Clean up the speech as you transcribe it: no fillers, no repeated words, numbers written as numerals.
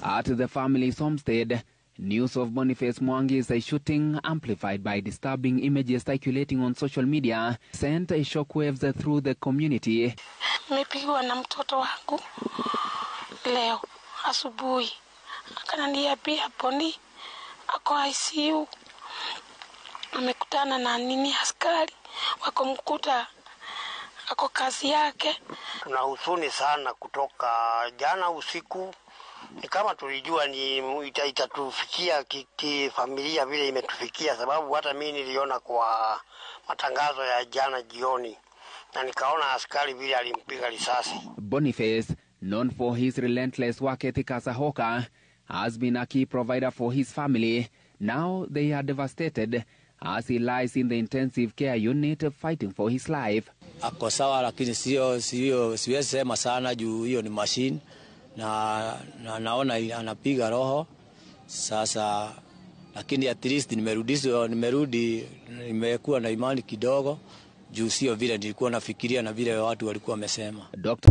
At the family's homestead, news of Boniface Mwangi's shooting, amplified by disturbing images circulating on social media, sent shockwaves through the community. Nimepigwa na mtoto wangu leo asubuhi. Akaniambia Boni ako ICU. Amekutana na askari wakamkuta ako kazi yake. Tuna huzuni sana kutoka jana usiku. Ni kama tulijua ni itatufikia kifamilia vile imetufikia, sababu hata mimi niliona kwa matangazo ya jana jioni na nikaona askari vile alimpiga risasi. Boniface, known for his relentless work ethic as a hawker, has been a key provider for his family. Now they are devastated as he lies in the intensive care unit fighting for his life. Ako sawa lakini siwezi sema sana juu hiyo ni machine na naona anapiga roho sasa, lakini at least nimerudi nimekuwa na imani kidogo juu sio vile nilikuwa nafikiria na vile watu walikuwa wamesema. Dr.